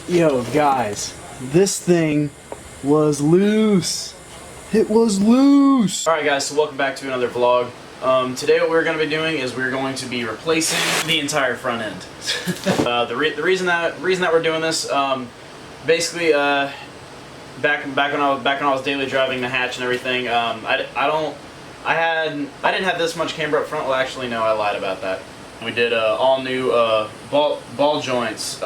Yo, guys, this thing was loose. It was loose. Alright guys, so welcome back to another vlog. Today what we're going to be doing is we're going to be replacing the entire front end. The reason that we're doing this, basically, back when I was daily driving the hatch and everything, I didn't have this much camber up front. Well, actually, no, I lied about that. We did all new ball joints,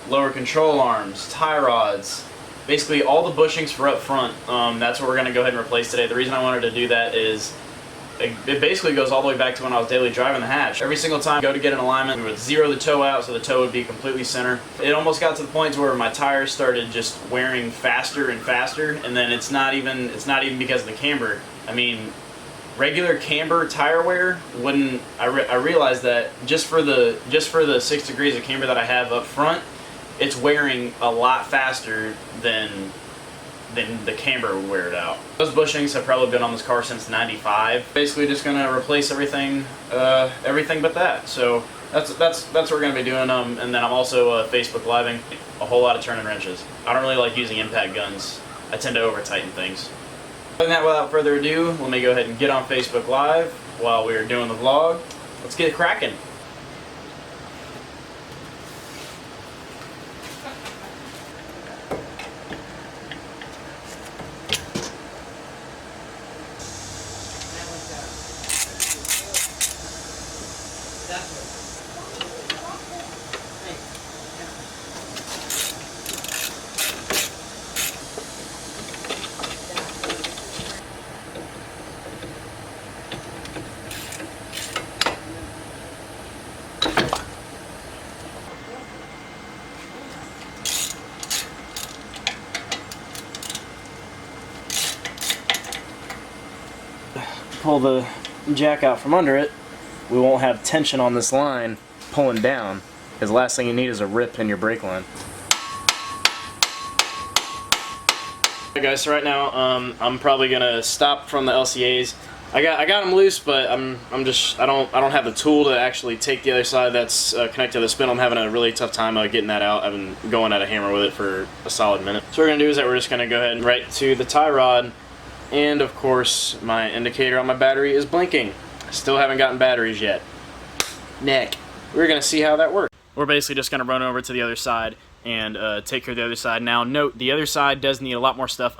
lower control arms, tie rods, basically all the bushings for up front. That's what we're going to go ahead and replace today. The reason I wanted to do that is it basically goes all the way back to when I was daily driving the hatch. Every single time I go to get an alignment, we would zero the toe out so the toe would be completely center. It almost got to the point where my tires started just wearing faster and faster, and then it's not even because of the camber. I mean, regular camber tire wear wouldn't. I realized that just for the 6 degrees of camber that I have up front, it's wearing a lot faster than the camber would wear it out. Those bushings have probably been on this car since '95. Basically, just gonna replace everything but that. So that's what we're gonna be doing. And then I'm also Facebook living a whole lot of turning wrenches. I don't really like using impact guns. I tend to over tighten things. Other than that, without further ado, let me go ahead and get on Facebook Live while we're doing the vlog. Let's get cracking. Pull the jack out from under it, we won't have tension on this line pulling down, because the last thing you need is a rip in your brake line. Alright guys, so right now I'm probably gonna stop from the LCAs. I got them loose, but I don't have the tool to actually take the other side that's connected to the spindle. I'm having a really tough time getting that out. I've been going at a hammer with it for a solid minute. So what we're gonna do is that we're just gonna go ahead and right to the tie rod. And of course, my indicator on my battery is blinking. I still haven't gotten batteries yet. Neck. We're gonna see how that works. We're basically just gonna run over to the other side and take care of the other side. Now, note the other side does need a lot more stuff.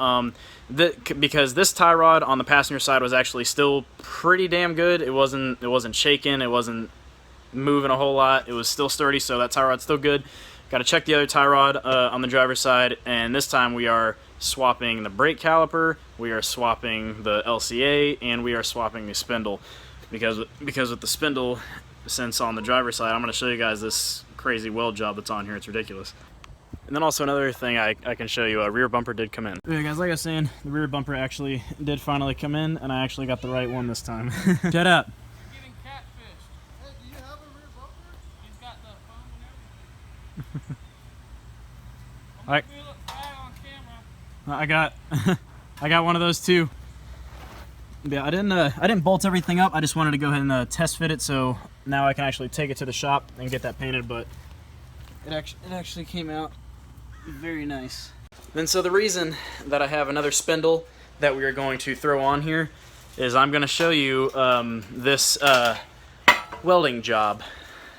Because this tie rod on the passenger side was actually still pretty damn good. It wasn't shaking. It wasn't moving a whole lot. It was still sturdy, so that tie rod's still good. Got to check the other tie rod on the driver's side, and this time we are swapping the brake caliper, we are swapping the LCA, and we are swapping the spindle. Because with the spindle, since on the driver's side, I'm going to show you guys this crazy weld job that's on here. It's ridiculous. And then also another thing I can show you, a rear bumper did come in. Yeah, guys, like I was saying, the rear bumper actually did finally come in, and I actually got the right one this time. Shut up. You're getting catfished. Hey, do you have a rear bumper? He's got the phone and everything. All right. You look bad on camera. I got one of those too. Yeah, I didn't bolt everything up. I just wanted to go ahead and test fit it, so now I can actually take it to the shop and get that painted. But it actually came out very nice. Then so the reason that I have another spindle that we are going to throw on here is I'm going to show you this welding job.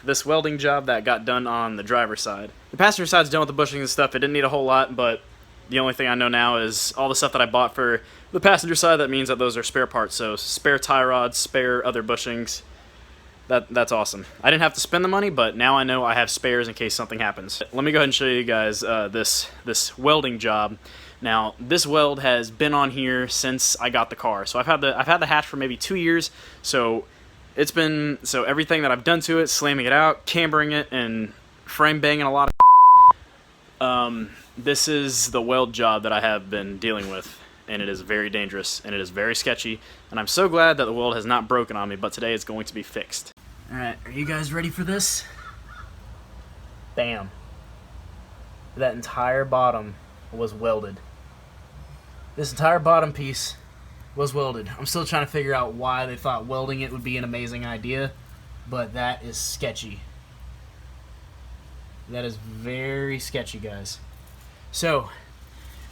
This welding job that got done on the driver's side. The passenger side's done with the bushings and stuff. It didn't need a whole lot, but the only thing I know now is all the stuff that I bought for the passenger side. That means that those are spare parts. So spare tie rods, spare other bushings. That's awesome. I didn't have to spend the money, but now I know I have spares in case something happens. Let me go ahead and show you guys this welding job. Now, this weld has been on here since I got the car. So I've had the hatch for maybe 2 years. So everything that I've done to it, slamming it out, cambering it, and frame banging a lot of this is the weld job that I have been dealing with, and it is very dangerous, and it is very sketchy, and I'm so glad that the weld has not broken on me, but today it's going to be fixed. Alright, are you guys ready for this? Bam. That entire bottom was welded. This entire bottom piece was welded. I'm still trying to figure out why they thought welding it would be an amazing idea, but that is sketchy. That is very sketchy, guys. So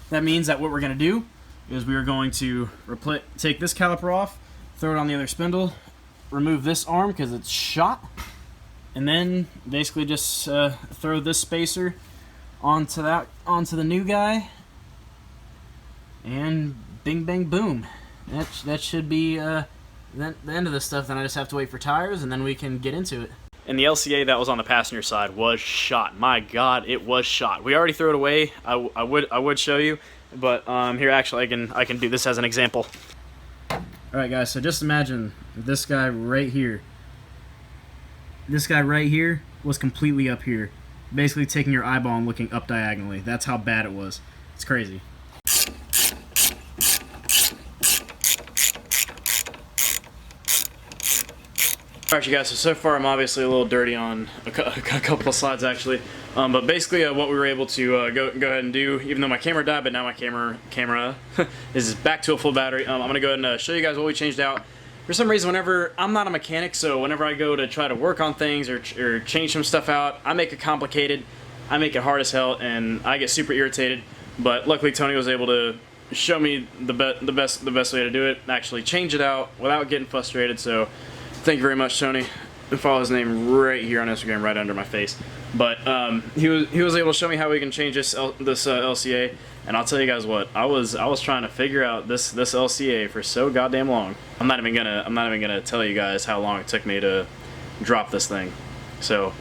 that means that what we're going to do is we are going to take this caliper off, throw it on the other spindle, remove this arm because it's shot, and then basically just throw this spacer onto the new guy, and bing bang boom. That should be the end of this stuff. Then I just have to wait for tires, and then we can get into it. And the LCA that was on the passenger side was shot. My God, it was shot. We already threw it away. I would show you, but here actually I can do this as an example. All right, guys. So just imagine this guy right here. This guy right here was completely up here, basically taking your eyeball and looking up diagonally. That's how bad it was. It's crazy. Alright, you guys, so far I'm obviously a little dirty on a couple of slides actually, but basically what we were able to go ahead and do, even though my camera died, but now my camera is back to a full battery. I'm going to go ahead and show you guys what we changed out. For some reason, whenever I'm not a mechanic, so whenever I go to try to work on things or change some stuff out, I make it complicated, I make it hard as hell, and I get super irritated. But luckily Tony was able to show me the best way to do it, actually change it out without getting frustrated. So thank you very much, Tony. Follow his name right here on Instagram, right under my face. But he was able to show me how we can change this LCA, and I'll tell you guys what, I was trying to figure out this LCA for so goddamn long. I'm not even gonna tell you guys how long it took me to drop this thing. So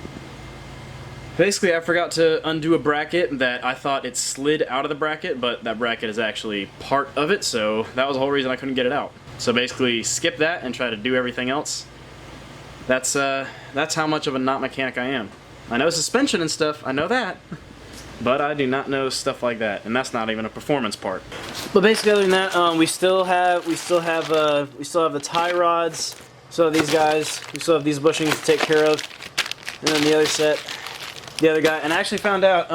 basically, I forgot to undo a bracket that I thought it slid out of the bracket, but that bracket is actually part of it. So that was the whole reason I couldn't get it out. So basically, skip that and try to do everything else. That's how much of a not mechanic I am. I know suspension and stuff, I know that, but I do not know stuff like that, and that's not even a performance part. But basically, other than that, we still have the tie rods. So these guys, we still have these bushings to take care of, and then the other set, the other guy. And I actually found out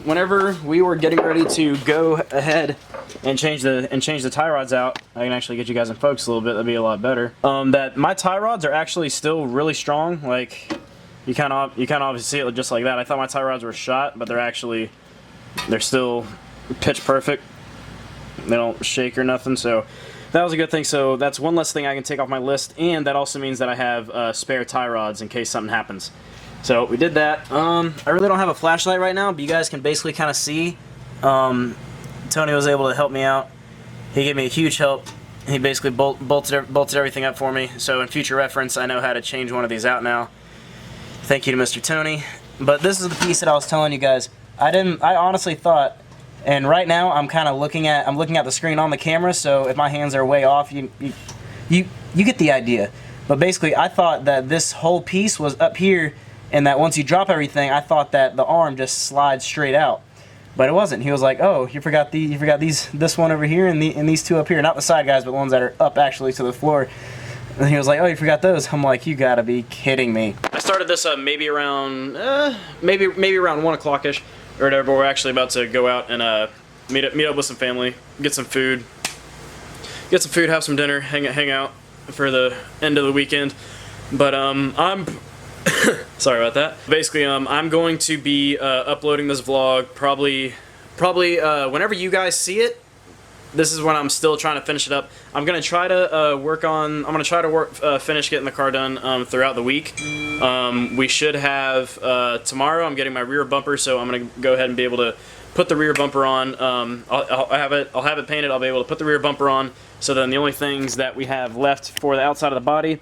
whenever we were getting ready to go ahead and change the tie rods out, I can actually get you guys in focus a little bit. That'd be a lot better. That my tie rods are actually still really strong. Like you kind of obviously see it just like that. I thought my tie rods were shot, but they're still pitch perfect. They don't shake or nothing. So that was a good thing. So that's one less thing I can take off my list, and that also means that I have spare tie rods in case something happens. So we did that. I really don't have a flashlight right now, but you guys can basically kind of see. Tony was able to help me out. He gave me a huge help. He basically bolted everything up for me. So in future reference, I know how to change one of these out now. Thank you to Mr. Tony. But this is the piece that I was telling you guys. I honestly thought, and right now I'm kind of looking at the screen on the camera. So if my hands are way off, you get the idea. But basically, I thought that this whole piece was up here, and that once you drop everything, I thought that the arm just slides straight out. But it wasn't. He was like, "Oh, you forgot this one over here and these two up here, not the side guys, but the ones that are up actually to the floor." And he was like, "Oh, you forgot those." I'm like, "You gotta be kidding me." I started this maybe around 1 o'clock-ish or whatever. But we're actually about to go out and meet up with some family, get some food, have some dinner, hang out for the end of the weekend. But I'm sorry about that. Basically, I'm going to be uploading this vlog probably whenever you guys see it. This is when I'm still trying to finish it up. I'm gonna try to finish getting the car done throughout the week. We should have tomorrow. I'm getting my rear bumper, so I'm gonna go ahead and be able to put the rear bumper on. I'll have it painted. I'll be able to put the rear bumper on. So then the only things that we have left for the outside of the body,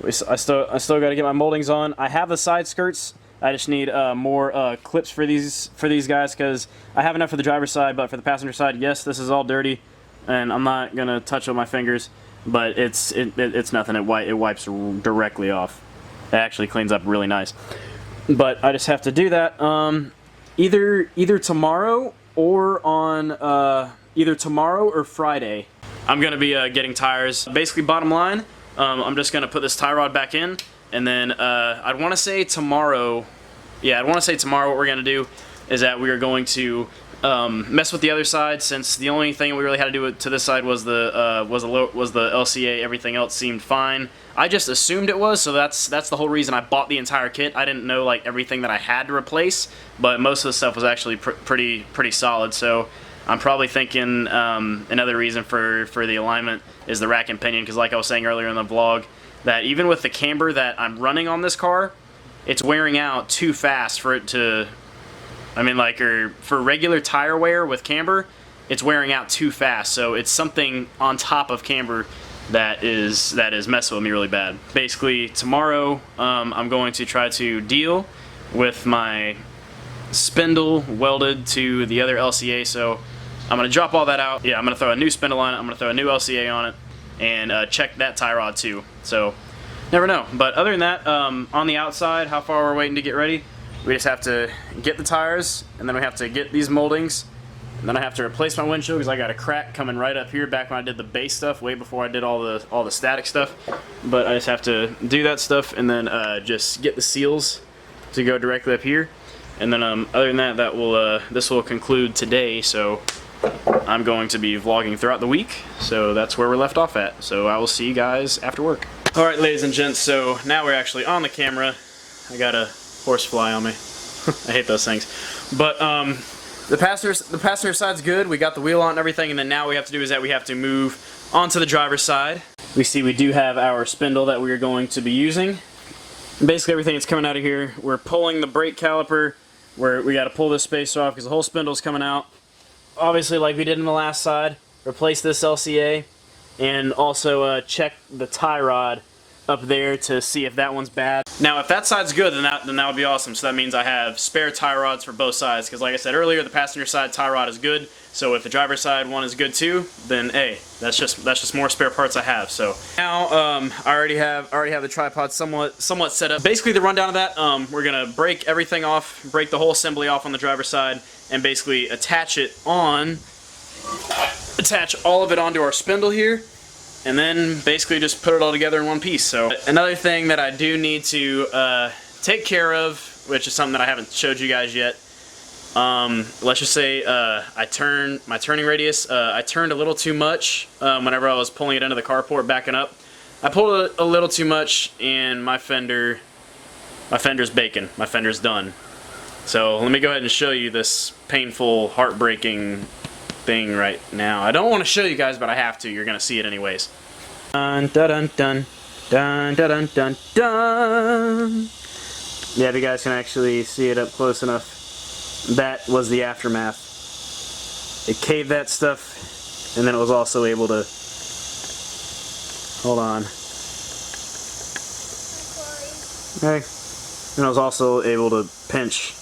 I still got to get my moldings on. I have the side skirts. I just need more clips for these guys, because I have enough for the driver's side, but for the passenger side, yes, this is all dirty, and I'm not gonna touch it with my fingers. But it's nothing. It wipes directly off. It actually cleans up really nice. But I just have to do that either tomorrow or Friday. I'm gonna be getting tires. Basically, bottom line, I'm just gonna put this tie rod back in. And then I'd want to say tomorrow, what we're going to do is that we are going to mess with the other side, since the only thing we really had to do to this side was the LCA. Everything else seemed fine. I just assumed it was, so that's the whole reason I bought the entire kit. I didn't know like everything that I had to replace, but most of the stuff was actually pretty solid. So I'm probably thinking another reason for the alignment is the rack and pinion, because like I was saying earlier in the vlog, that even with the camber that I'm running on this car, it's wearing out too fast for it to, I mean, like, or for regular tire wear with camber, it's wearing out too fast. So it's something on top of camber that is messing with me really bad. Basically, tomorrow I'm going to try to deal with my spindle welded to the other LCA. So I'm gonna drop all that out. Yeah, I'm gonna throw a new spindle on it. I'm gonna throw a new LCA on it, and check that tie rod too. So never know. But other than that, on the outside, how far we're waiting to get ready, we just have to get the tires, and then we have to get these moldings, and then I have to replace my windshield because I got a crack coming right up here back when I did the base stuff, way before I did all the static stuff. But I just have to do that stuff, and then just get the seals to go directly up here. And then other than that, this will conclude today. So I'm going to be vlogging throughout the week. So that's where we're left off at. So I will see you guys after work. All right, ladies and gents. So now we're actually on the camera. I got a horsefly on me. I hate those things. But the passenger side's good. We got the wheel on and everything, and then now what we have to do is that we have to move onto the driver's side. We see we do have our spindle that we are going to be using. And basically everything that's coming out of here, we're pulling the brake caliper, where we got to pull this spacer off because the whole spindle's coming out. Obviously, like we did in the last side, replace this LCA, and also check the tie rod up there to see if that one's bad. Now, if that side's good, then that would be awesome. So that means I have spare tie rods for both sides, because like I said earlier, the passenger side tie rod is good. So if the driver's side one is good too, then hey, that's just more spare parts I have. So now I already have the tripod somewhat set up. Basically, the rundown of that, we're gonna break everything off, break the whole assembly off on the driver's side, and basically attach all of it onto our spindle here, and then basically just put it all together in one piece. So another thing that I do need to take care of, which is something that I haven't showed you guys yet, let's just say my turning radius, I turned a little too much whenever I was pulling it into the carport backing up. I pulled it a little too much, and my fender's baking. My fender's done. So let me go ahead and show you this painful, heartbreaking thing right now. I don't want to show you guys, but I have to. You're gonna see it anyways. Dun dun dun dun dun dun dun dun. Yeah, if you guys can actually see it up close enough, that was the aftermath. It caved that stuff, and then it was also able to. Hold on. Okay. And I was also able to pinch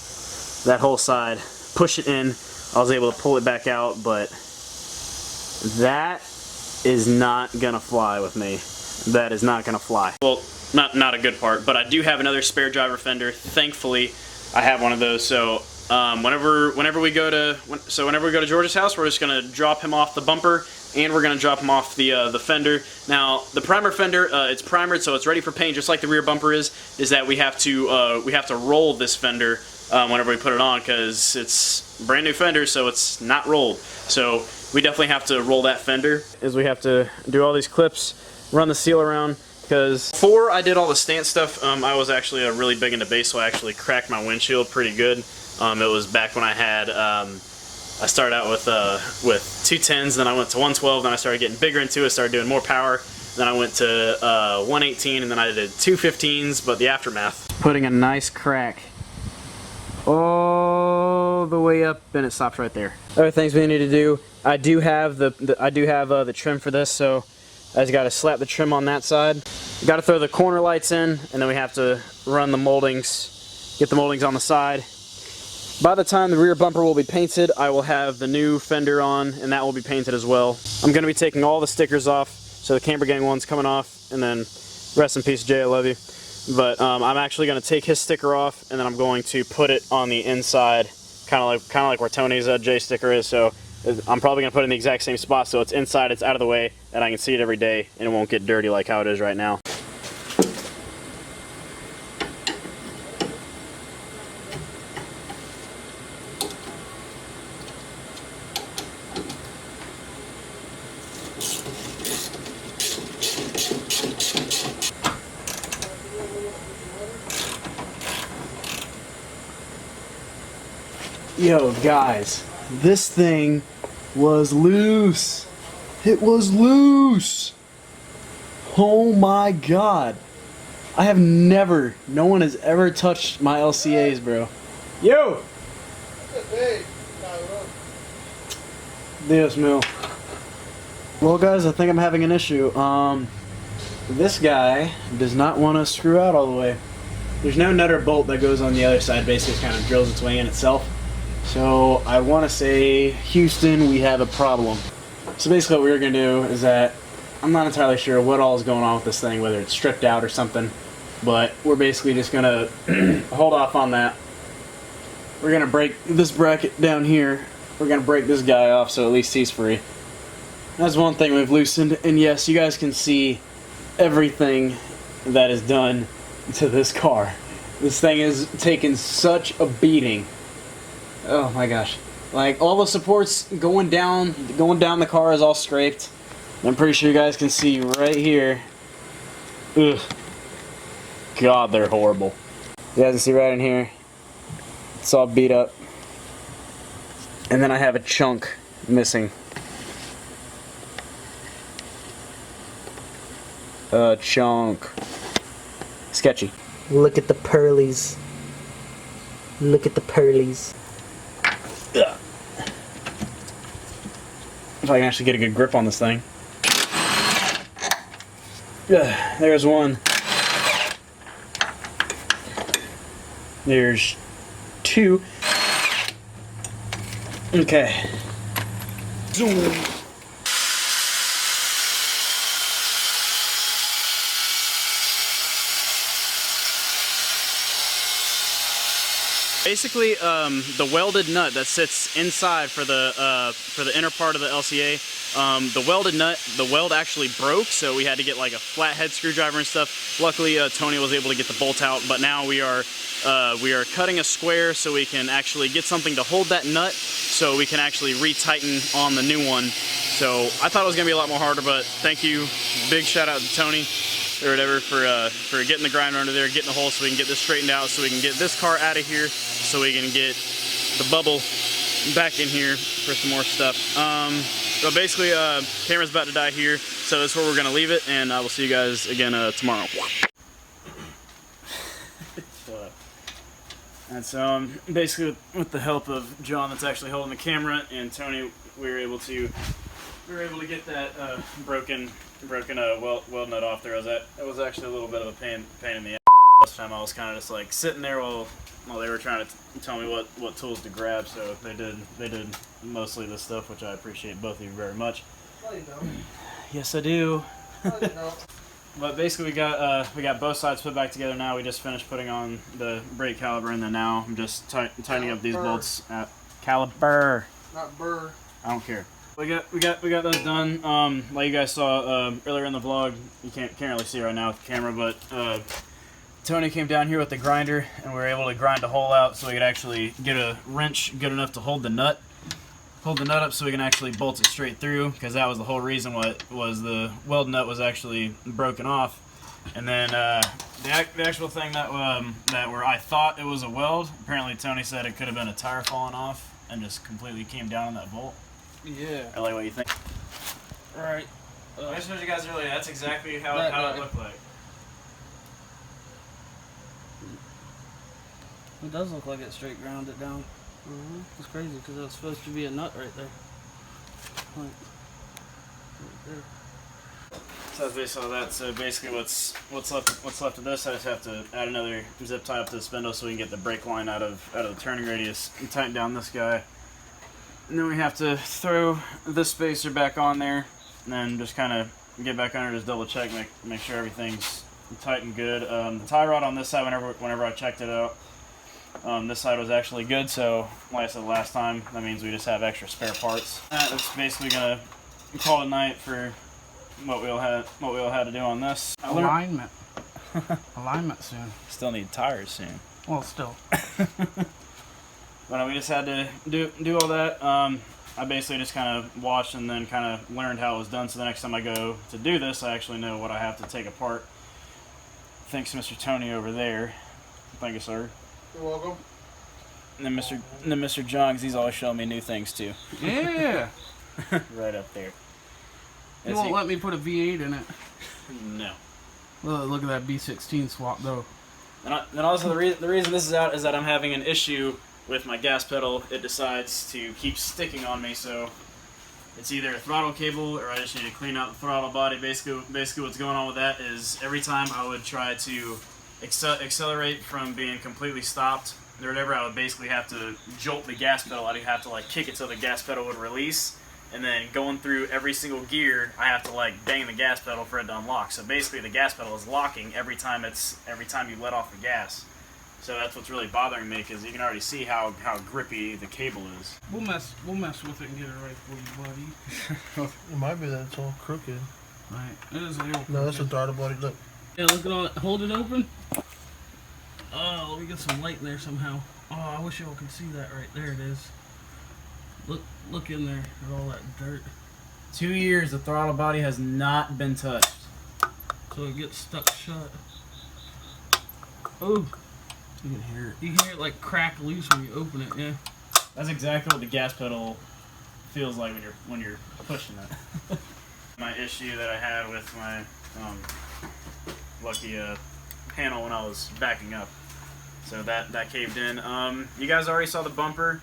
that whole side, push it in. I was able to pull it back out, but that is not gonna fly with me. That is not gonna fly. Well, not a good part, but I do have another spare driver fender. Thankfully, I have one of those. So whenever we go to George's house, we're just gonna drop him off the bumper, and we're gonna drop him off the fender. Now, the primer fender, it's primered, so it's ready for paint, just like the rear bumper is that we have to roll this fender whenever we put it on, because it's brand new fender, so it's not rolled. So we definitely have to roll that fender. We have to do all these clips, run the seal around, because before I did all the stance stuff, I was actually really big into bass, so I actually cracked my windshield pretty good. It was back when I had, I started out with 210s, then I went to 112, then I started getting bigger into it, started doing more power, then I went to 118, and then I did 215s, but the aftermath. Putting a nice crack all the way up, and it stops right there. Other things we need to do, I do have the trim for this, so I just got to slap the trim on that side. Got to throw the corner lights in, and then we have to run the moldings, get the moldings on the side. By the time the rear bumper will be painted, I will have the new fender on, and that will be painted as well. I'm going to be taking all the stickers off, so the Camber Gang one's coming off, and then rest in peace, Jay, I love you. But I'm actually going to take his sticker off, and then I'm going to put it on the inside, kind of like where Tony's J sticker is. So I'm probably going to put it in the exact same spot, so it's inside, it's out of the way, and I can see it every day, and it won't get dirty like how it is right now. Yo, guys, this thing was loose. It was loose. Oh my god. I have never, no one has ever touched my LCAs, bro. Yo! Dios mío. Well, guys, I think I'm having an issue. This guy does not want to screw out all the way. There's no nut or bolt that goes on the other side, basically kind of drills its way in itself. So I want to say, Houston, we have a problem. So basically what we're going to do is that, I'm not entirely sure what all is going on with this thing, whether it's stripped out or something, but we're basically just going to hold off on that. We're going to break this bracket down here. We're going to break this guy off so at least he's free. That's one thing we've loosened, and yes, you guys can see everything that is done to this car. This thing has taken such a beating. Oh my gosh. Like, all the supports going down the car is all scraped. I'm pretty sure you guys can see right here. Ugh. God, they're horrible. You guys can see right in here. It's all beat up. And then I have a chunk missing. A chunk. Sketchy. Look at the pearlies. Look at the pearlies. If I can actually get a good grip on this thing. There's one. There's two. Okay. Zoom. Basically, the welded nut that sits inside for the inner part of the LCA, the welded nut, the weld actually broke, so we had to get like a flathead screwdriver and stuff. Luckily, Tony was able to get the bolt out, but now we are cutting a square so we can actually get something to hold that nut, so we can actually re-tighten on the new one. So I thought it was gonna be a lot more harder, but thank you, big shout out to Tony or whatever for getting the grinder under there, getting the hole so we can get this straightened out, so we can get this car out of here, so we can get the bubble back in here for some more stuff. But basically, camera's about to die here, so that's where we're gonna leave it, and I will see you guys again tomorrow. And so basically with the help of John that's actually holding the camera and Tony, we were able to get that broken weld nut off there. It was actually a little bit of a pain in the ass. Last time I was kind of just like sitting there while they were trying to tell me what tools to grab. So they did mostly this stuff, which I appreciate both of you very much. No, you don't. Yes, I do. No, you don't. But basically we got both sides put back together now. We just finished putting on the brake caliper, and then now I'm just tightening up these bolts at caliper. Not burr. I don't care. We got those done. Like you guys saw earlier in the vlog, you can't really see right now with the camera, but Tony came down here with the grinder, and we were able to grind a hole out so we could actually get a wrench good enough to hold the nut up so we can actually bolt it straight through, because that was the whole reason was the weld nut was actually broken off. And then the actual thing that where I thought it was a weld, apparently Tony said it could have been a tire falling off and just completely came down on that bolt. Yeah. I like what you think. Right. I showed you guys earlier. That's exactly how it looked like. It does look like it straight ground it down. It's crazy because it was supposed to be a nut right there. Like, right there. So that's basically that. So basically, what's left of this, I just have to add another zip tie up to the spindle so we can get the brake line out of the turning radius and tighten down this guy. And then we have to throw this spacer back on there, and then just kind of get back under, just double check, make sure everything's tight and good. The tie rod on this side, whenever I checked it out, this side was actually good. So, like I said last time, that means we just have extra spare parts. That's basically gonna call it a night for what we all had to do on this. Alignment. Alignment soon. Still need tires soon. Well, still. But we just had to do all that. I basically just kind of watched and then kind of learned how it was done, so the next time I go to do this, I actually know what I have to take apart. Thanks, Mr. Tony over there. Thank you, sir. You're welcome. then Mr. John, 'cause he's always showing me new things too. Yeah. Right up there. You won't let me put a V8 in it. No. Well, look at that B16 swap though. And also the reason this is out is that I'm having an issue with my gas pedal. It decides to keep sticking on me, so it's either a throttle cable or I just need to clean out the throttle body. Basically what's going on with that is every time I would try to accelerate from being completely stopped or whatever, I would basically have to jolt the gas pedal. I'd have to like kick it so the gas pedal would release. And then going through every single gear, I have to like bang the gas pedal for it to unlock. So basically, the gas pedal is locking every time you let off the gas. So that's what's really bothering me, because you can already see how grippy the cable is. We'll mess with it and get it right for you, buddy. It might be that it's all crooked. Right. It is a little No, that's a crooked. throttle body. Look. Yeah, look at all that. Hold it open. Oh, let me get some light in there somehow. Oh, I wish y'all could see that right there. It is. Look in there at all that dirt. 2 years, the throttle body has not been touched. So it gets stuck shut. Oh, You can hear it. you can hear it like crack loose when you open it. Yeah. That's exactly what the gas pedal feels like when you're pushing it. My issue that I had with my lucky panel when I was backing up. So that caved in. You guys already saw the bumper.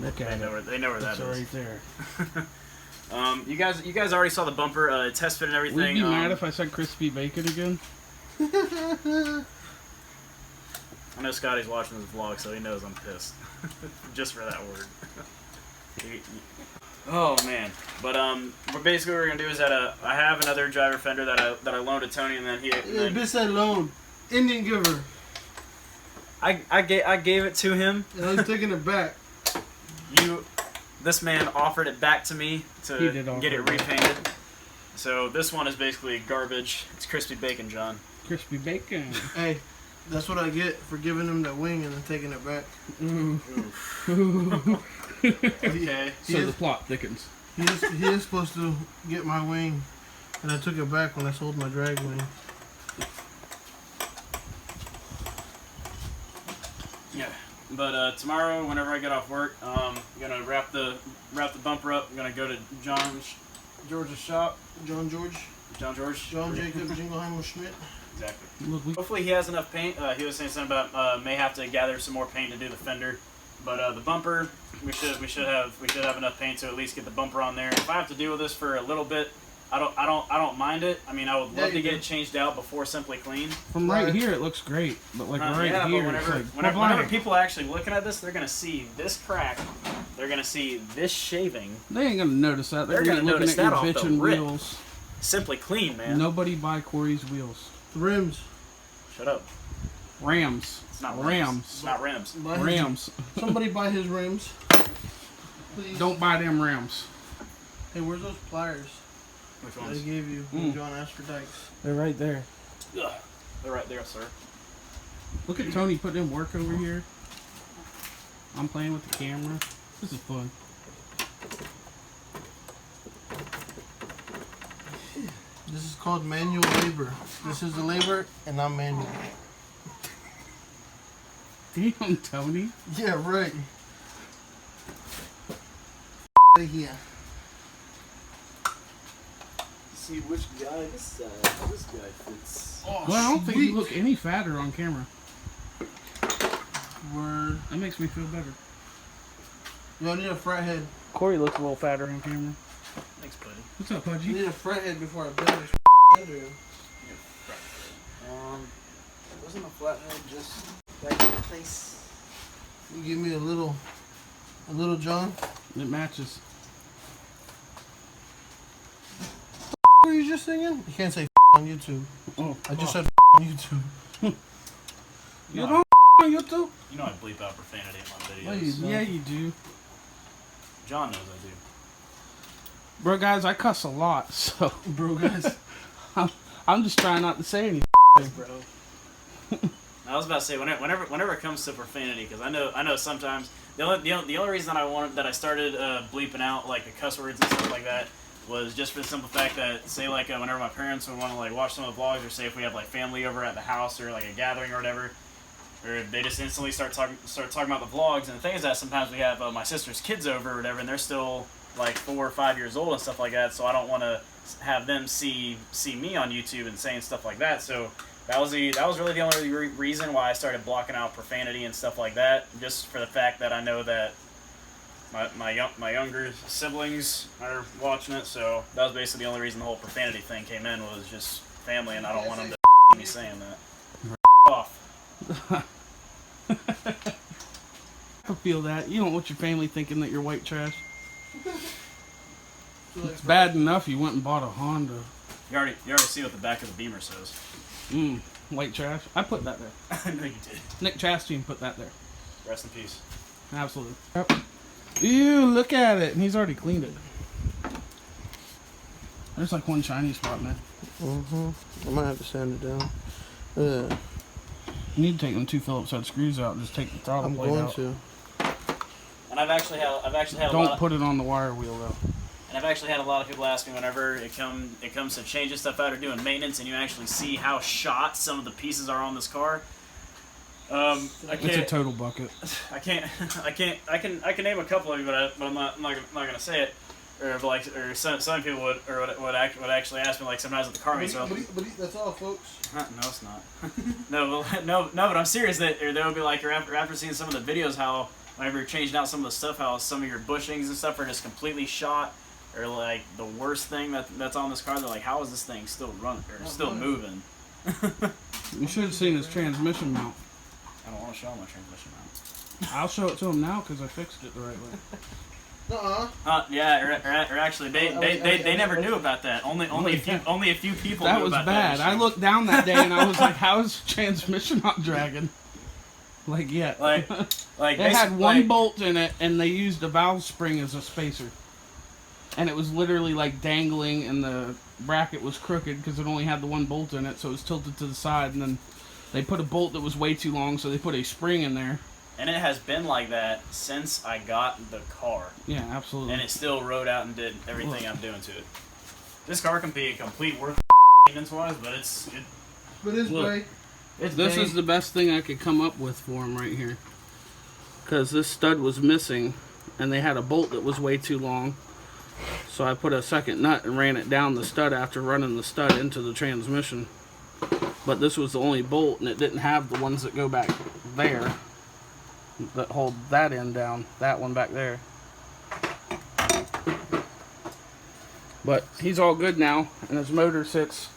Okay. They know where that It's is. right there. You guys already saw the bumper, test fit and Would everything. you be mad if I said crispy bacon again? I know Scotty's watching this vlog, so he knows I'm pissed. Just for that word. Oh man. But basically what we're gonna do is that I have another driver fender that I loaned to Tony, and then he. Yeah, bitch said loan. Indian giver. I gave it to him. And I'm taking it back. This man offered it back to me to He did offer get it it back. repainted. So this one is basically garbage. It's crispy bacon, John. Crispy bacon. Hey, that's what I get for giving him the wing and then taking it back. Okay. So the plot thickens. He is supposed to get my wing, and I took it back when I sold my drag wing. Yeah. But tomorrow, whenever I get off work, I'm gonna wrap the bumper up. I'm gonna go to George's shop. John George. John Jacob Jingleheimer Schmidt. Exactly. Look, Hopefully he has enough paint. He was saying something about may have to gather some more paint to do the fender. But the bumper, we should have enough paint to at least get the bumper on there. If I have to deal with this for a little bit, I don't mind it. I mean, I would love to get it changed out before Simply Clean. from right here, it looks great, but like right Yeah, here, but it's like whenever people are actually looking at this, they're gonna see this crack. They're gonna see this shaving. they ain't gonna notice that. They're They're gonna gonna be notice looking that at your off the bitchin' rip. wheels. Simply Clean, man. Nobody buy Corey's wheels. The rims. Shut up. Rams. It's not Rams. It's not rims. Buy his- Rams. Somebody buy his rims. Please. Don't buy them Rams. Hey, where's those pliers Which that I ones? gave you when John asked for dikes? They're right there. Ugh. They're right there, sir. Look at Tony putting in work over here. I'm playing with the camera. This is fun. This is called manual labor. This is the labor, and I'm manual. Damn, Tony. Yeah, right. Here. See which guy this guy fits. Oh, Well, I don't think you sweet. look any fatter on camera. Word. That makes me feel better. Y'all need a fret head. Corey looks a little fatter on camera. Thanks, buddy. What's up, You Pudgy? need a fret head before I bend this fender. Wasn't a flathead just back in place? You give me a little John. It matches. What are you just singing? You can't say on YouTube. Oh, I just said on YouTube. you don't on YouTube? You know I bleep out profanity in my No, videos. you don't. Yeah, you do. John knows I do. Bro, guys, I cuss a lot, so Bro, guys. I'm just trying not to say anything. Bro. I was about to say whenever it comes to profanity, because I know sometimes the only reason that I started bleeping out like the cuss words and stuff like that was just for the simple fact that, say, like whenever my parents would want to like watch some of the vlogs, or say if we have like family over at the house or like a gathering or whatever, or they just instantly start talking about the vlogs. And the thing is that sometimes we have my sister's kids over or whatever, and they're still like 4 or 5 years old and stuff like that. So I don't want to have them see me on YouTube and saying stuff like that. So that was really the only reason why I started blocking out profanity and stuff like that, just for the fact that I know that my younger siblings are watching it. So that was basically the only reason the whole profanity thing came in, was just family, and I don't want them to me saying that. Off. I feel that. You don't want your family thinking that you're white trash. It's bad enough you went and bought a Honda. You already see what the back of the Beamer says. White trash. I put that there. I know you did. Nick Chastain put that there. Rest in peace. Absolutely. Yep. Ew, look at it. And he's already cleaned it. There's like one shiny spot, man. I might have to sand it down. Yeah. You need to take them 2 Phillips head screws out and just take the throttle I'm plate going out. to. And I've actually had a lot Don't of, put it on the wire wheel though. and I've actually had a lot of people ask me whenever it comes to changing stuff out or doing maintenance, and you actually see how shot some of the pieces are on this car. It's a total bucket. I can name a couple of you, but I'm not gonna say it. Or some people would actually ask me, like, sometimes at the car meets. But that's all, folks. No, it's not. no, but I'm serious. They would be like, after seeing some of the videos, how whenever you're changing out some of the stuff, how some of your bushings and stuff are just completely shot, or like the worst thing that's on this car. They're like, how is this thing still running or still moving? You should have seen his transmission mount. I don't want to show him my transmission mount. I'll show it to him now because I fixed it the right way. Yeah, or actually, they never knew about that. Only a few people. That knew was about bad. That I looked down that day and I was like, "How is the transmission not dragging?" Like, yeah, like it had one bolt in it, and they used a valve spring as a spacer, and it was literally like dangling, and the bracket was crooked because it only had the one bolt in it, so it was tilted to the side, and then they put a bolt that was way too long, so they put a spring in there. And it has been like that since I got the car. Yeah, absolutely. And it still rode out and did everything I'm doing to it. This car can be a complete worth maintenance-wise, but it's Look, it's this big. is the best thing I could come up with for him right here. Because this stud was missing, and they had a bolt that was way too long. So I put a second nut and ran it down the stud after running the stud into the transmission. But this was the only bolt, and it didn't have the ones that go back there that hold that end down, that one back there. But he's all good now, and his motor sits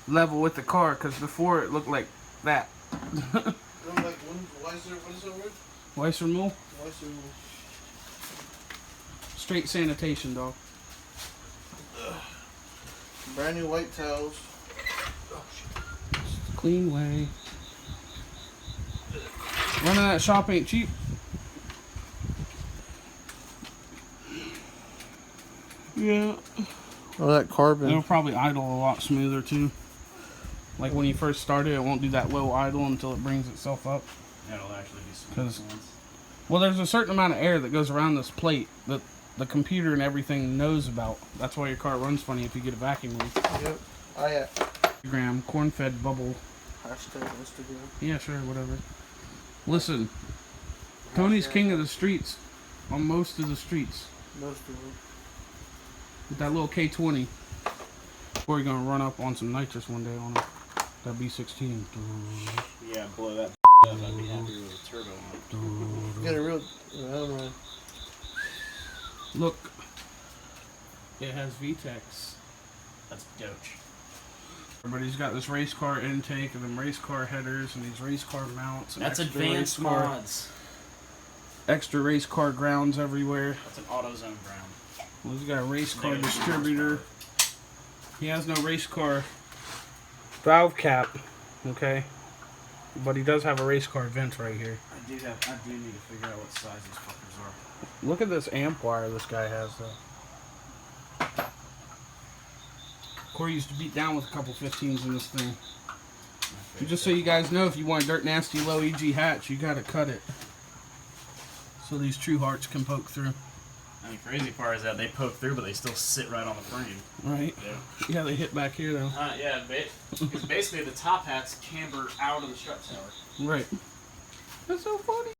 level with the car, because before it looked like that. What is that word? Weiser Mill? Straight sanitation, dog. Brand new white towels. Clean way. Running that shop ain't cheap. Yeah. Oh, that carbon. It'll probably idle a lot smoother too. Like when you first start it won't do that low idle until it brings itself up. Yeah, it'll actually be smooth. Well, there's a certain amount of air that goes around this plate that the computer and everything knows about. That's why your car runs funny if you get a vacuum leak. Yep. Oh, yeah. Instagram, corn-fed bubble. Hashtag Instagram. Yeah, sure, whatever. Listen, Tony's king of the streets on most of the streets. Most of them. With that little K20. Before you're gonna run up on some nitrous one day on it. That B16. Yeah, blow that up. I'd be happy with a turbo on it. Get a real. I don't know. Look, it has VTEX. That's doge. Everybody's got this race car intake and them race car headers and these race car mounts. And That's extra advanced race car, mods. extra race car grounds everywhere. That's an AutoZone ground. Well, he's got a race car distributor. He has no race car valve cap, okay? But he does have a race car vent right here. I do need to figure out what size these fuckers are. Look at this amp wire this guy has, though. Corey used to beat down with a couple 15s in this thing. Just so you guys know, if you want a dirt nasty low EG hatch, you gotta cut it. So these true hearts can poke through. And the crazy part is that they poke through, but they still sit right on the frame. Right? Yeah. Yeah, they hit back here, though. Yeah, because basically the top hats camber out of the strut tower. Right. That's so funny.